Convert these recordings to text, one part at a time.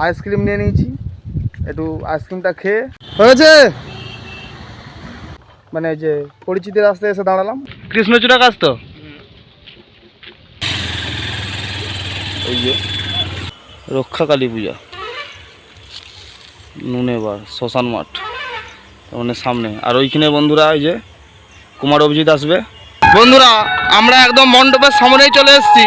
Ice cream নিয়ে নিয়েছি, একটু আইসক্রিমটা খেয়ে হয়েছে মানে যে পরিচিত রাস্তায় এসে দাঁড়ালাম। কৃষ্ণচূড়া গাছ তো এই যে রক্ষা কালী পূজা নুনেবার শ্মশান মাঠ মানে সামনে। আর ওইখানে বন্ধুরা ওই যে কুমার অভিজিৎ আসবে। বন্ধুরা আমরা একদম মণ্ডপের সামনেই চলে এসেছি।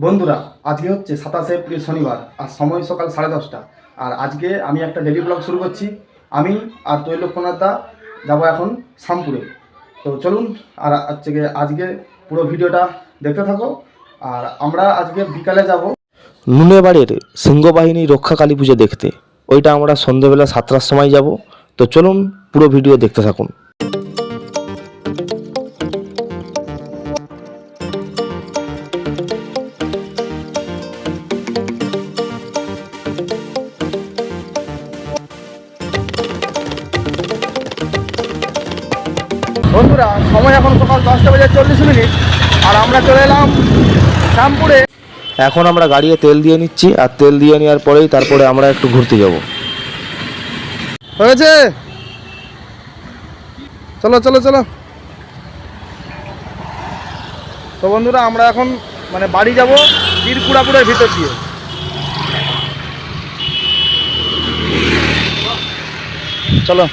বন্ধুরা আজকে হচ্ছে 27শে এপ্রিল শনিবার, আর সময় সকাল 10:30। আর আজকে আমি একটা ডেলি ব্লগ শুরু করছি। আমি আর তৈলক্ষ্যনাথদা যাবো এখন শামপুরে। তো চলুন আর আজকে পুরো ভিডিওটা দেখতে থাকো। আর আমরা আজকে বিকালে যাব নুনেবাড়ির সিংহবাহিনী রক্ষা কালী পুজো দেখতে। ওইটা আমরা সন্ধ্যেবেলা 7টার সময় যাব। তো চলুন পুরো ভিডিও দেখতে থাকুন। বন্ধুরা সময় এখন সকাল 10:40 আর আমরা চলে এলাম শামপুরে। এখন আমরা গাড়িতে তেল দিয়ে নিচ্ছি, আর তেল দিয়ে নেওয়ার পরেই তারপরে আমরা একটু ঘুরতে যাব। হয়েছে, চলো চলো চলো। তো বন্ধুরা আমরা এখন মানে বাড়ি যাব তীরপুরাপুরের ভিতর দিয়ে। চলো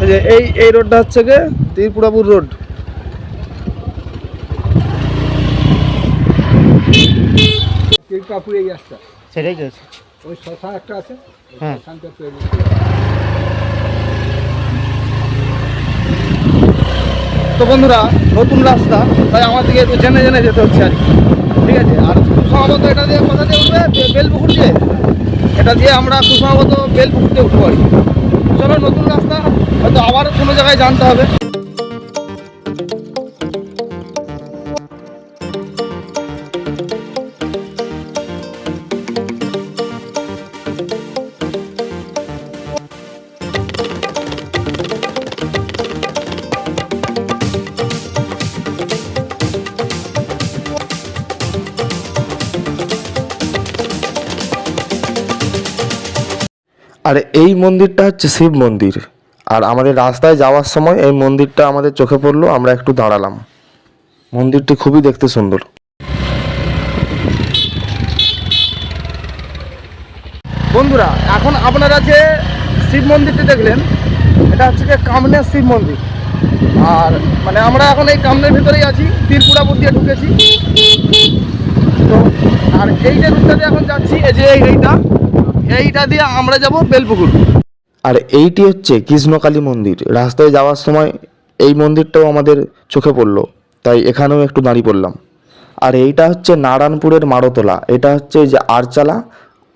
এই যে এই রোডটা হচ্ছে গিয়ে তীরপুরাপুর রোড। তীরপুরাপুর এই রাস্তা সেটাই চলছে। ওই শ্মশান একটা আছে, হ্যাঁ। শ্মশানটা তৈরি। তো বন্ধুরা নতুন রাস্তা, তাই আমাদেরকে একটু জেনে জেনে যেতে হচ্ছে আর কি। ঠিক আছে। আর খুব সম্ভবত এটা দিয়ে কোথা দিয়ে উঠবে, বেলপুকুর দিয়ে। এটা দিয়ে আমরা খুব সম্ভবত বেলপুকুর দিয়ে উঠতে পারি। চলো নতুন রাস্তা, হয়তো আবার কোনো জায়গায় জানতে হবে। আর এই মন্দিরটা হচ্ছে শিব মন্দির। আর আমাদের রাস্তায় যাওয়ার সময় এই মন্দিরটা আমাদের চোখে পড়লো, আমরা একটু দাঁড়ালাম। মন্দিরটি খুবই দেখতে সুন্দর। বন্ধুরা এখন আপনারা যে শিব মন্দিরটি দেখলেন, এটা হচ্ছে যে কামনের শিব মন্দির। আর মানে আমরা এখন এই কামনের ভিতরেই আছি, তীরপুরাপুর দিয়ে ঢুকেছি। তো আর এই যে রুটটা দিয়ে এখন যাচ্ছি, এই যে এইটা দিয়ে আমরা যাব বেলপুকুর। আর এইটি হচ্ছে কৃষ্ণকালী মন্দির। রাস্তায় যাওয়ার সময় এই মন্দিরটাও আমাদের চোখে পড়লো, তাই এখানেও একটু দাঁড়িয়ে পড়লাম। আর এইটা হচ্ছে নারায়ণপুরের মারোতলা, এটা হচ্ছে এই যে আরচালা।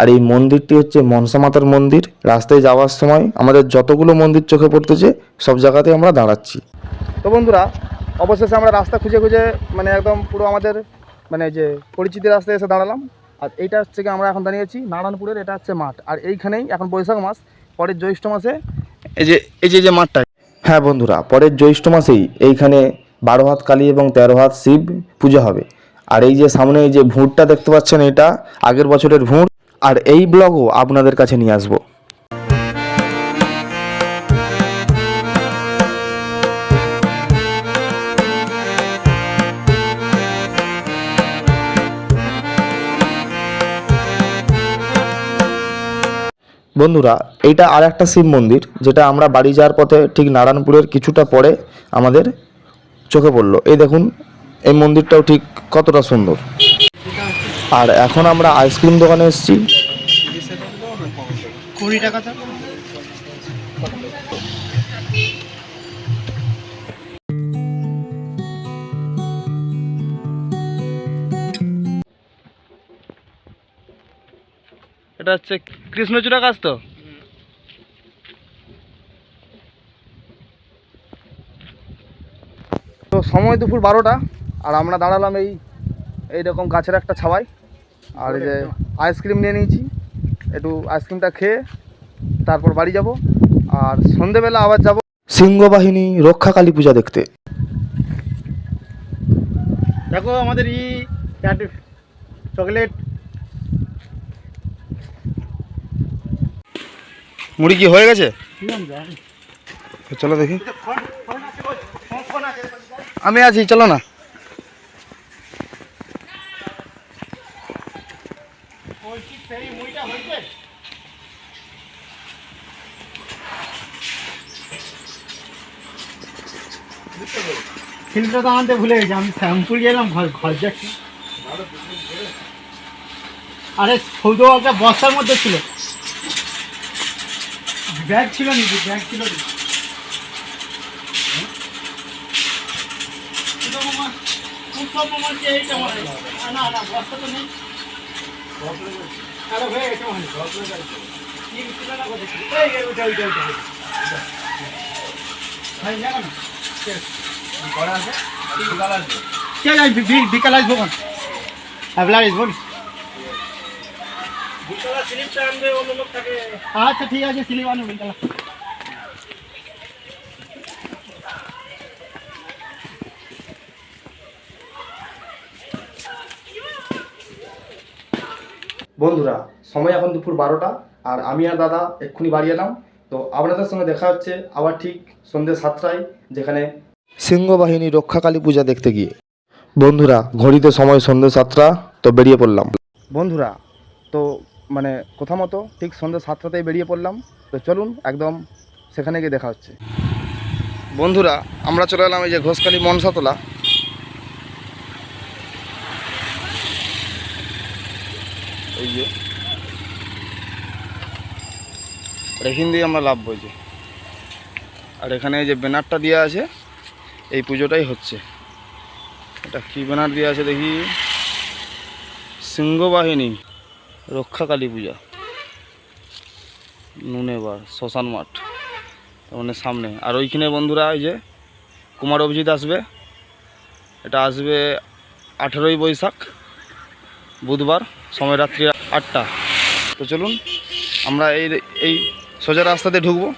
আর এই মন্দিরটি হচ্ছে মনসা মাতার মন্দির। রাস্তায় যাওয়ার সময় আমাদের যতগুলো মন্দির চোখে পড়তেছে সব জায়গাতে আমরা দাঁড়াচ্ছি। তো বন্ধুরা অবশেষে আমরা রাস্তা খুঁজে খুঁজে মানে একদম পুরো আমাদের মানে যে পরিচিত রাস্তায় এসে দাঁড়ালাম। আর এইটা হচ্ছে কি আমরা এখন দাঁড়িয়েছি নারায়ণপুরের, এটা হচ্ছে মাঠ। আর এইখানেই এখন বৈশাখ মাস, পরের জ্যৈষ্ঠ মাসে এই যে মাঠটা। হ্যাঁ বন্ধুরা, পরের জ্যৈষ্ঠ মাসেই এইখানে 12 হাত কালী এবং 13 হাত শিব পূজা হবে। আর এই যে সামনে এই যে ভোঁটটা দেখতে পাচ্ছেন, এটা আগের বছরের ভোঁট। আর এই ব্লগও আপনাদের কাছে নিয়ে আসবো। বন্ধুরা এইটা আর একটা শিব মন্দির, যেটা আমরা বাড়ি যাওয়ার পথে ঠিক নারায়ণপুরের কিছুটা পরে আমাদের চোখে পড়লো। এই দেখুন এই মন্দিরটাও ঠিক কতটা সুন্দর। আর এখন আমরা আইসক্রিম দোকানে এসেছি। 20 টাকা। এটা হচ্ছে কৃষ্ণচূড়া গাছ তো। তো সময় দুপুর 12টা, আর আমরা দাঁড়ালাম এইরকম গাছের একটা ছাওয়ায়। আর এই যে আইসক্রিম নিয়ে নিয়েছি, একটু আইসক্রিমটা খেয়ে তারপর বাড়ি যাব। আর সন্ধেবেলা আবার যাব সিংহবাহিনী রক্ষা কালী পূজা দেখতে। দেখো আমাদের চকলেট মুড়ি কি হয়ে গেছে? চলো দেখি। আমি আছি, চলো না। ফিল্মটা তো আনতে ভুলে গেছি, আমি শ্যাম্পুল গেলাম ঘর যাচ্ছি। আরে সৌদ একটা বস্তার মধ্যে ছিল, ব্যাগ ছিল নাকি? ব্যাগ ছিল না, বস্তা তো নেই। হয়ে গেছে বিকাল আসবো, অ্যাভেলার আসবো। আচ্ছা ঠিক আছে, স্লিপ আনো বিকাল। বন্ধুরা, সময় এখন দুপুর 12টা, আর আমি আর দাদা এক্ষুনি বাড়ি এলাম। তো আপনাদের সঙ্গে দেখা হচ্ছে আবার ঠিক সন্ধ্যে 7টায়, যেখানে সিংহবাহিনী রক্ষাকালী পূজা দেখতে গিয়ে। বন্ধুরা, ঘড়িতে সময় সন্ধ্যে 7টা, তো বেরিয়ে পড়লাম। বন্ধুরা, তো মানে কথা মতো ঠিক সন্ধ্যে 7টাতেই বেরিয়ে পড়লাম। তো চলুন একদম সেখানে গিয়ে দেখা হচ্ছে। বন্ধুরা, আমরা চলে এলাম এই যে ঘোষকালী মনসাতলা। এই যে এখান দিয়ে আমরা লাভ বইছি, আর এখানে এই যে ব্যানারটা দেওয়া আছে, এই পুজোটাই হচ্ছে। এটা কি ব্যানার দেওয়া আছে দেখি, সিংহবাহিনী রক্ষাকালী পূজা নুনেবার শ্মশান মাঠ, মানে সামনে। আর ওইখানে বন্ধুরা এই যে কুমার অভিজিৎ আসবে, এটা আসবে 18ই বৈশাখ বুধবার, সময় রাত্রি 8টা। তো চলুন আমরা এই সোজা রাস্তাতে ঢুকবো।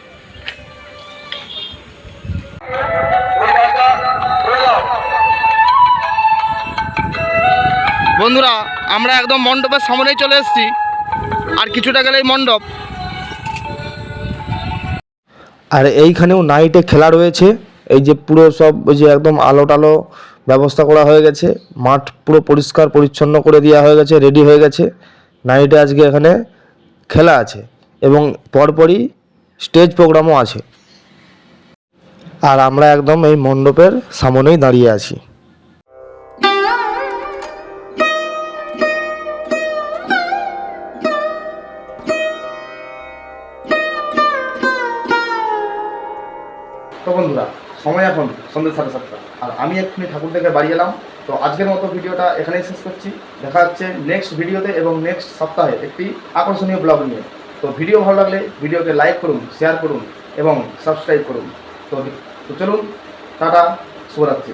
বন্ধুরা, আমরা একদম মণ্ডপের সামনেই চলে এসেছি, আর কিছুটা গেলেই মণ্ডপ। আর এইখানেও নাইটে খেলা রয়েছে। এই যে পুরো সব ওই যে একদম আলো টালো ব্যবস্থা করা হয়ে গেছে, মাঠ পুরো পরিষ্কার পরিচ্ছন্ন করে দেওয়া হয়ে গেছে, রেডি হয়ে গেছে। নাইটে আজকে এখানে খেলা আছে এবং পরপরই স্টেজ প্রোগ্রামও আছে। আর আমরা একদম এই মণ্ডপের সামনেই দাঁড়িয়ে আছি। তো বন্ধুরা, সময় এখন সন্ধ্যে 7:30, আর আমি এক্ষুনি ঠাকুর দেখে বাড়ি এলাম। তো আজকের মতো ভিডিওটা এখানেই শেষ করছি। দেখা হচ্ছে নেক্সট ভিডিওতে এবং নেক্সট সপ্তাহে একটি আকর্ষণীয় ব্লগ নিয়ে। তো ভিডিও ভালো লাগলে ভিডিওকে লাইক করুন, শেয়ার করুন এবং সাবস্ক্রাইব করুন। তো চলুন, টাটা, শুভরাত্রি।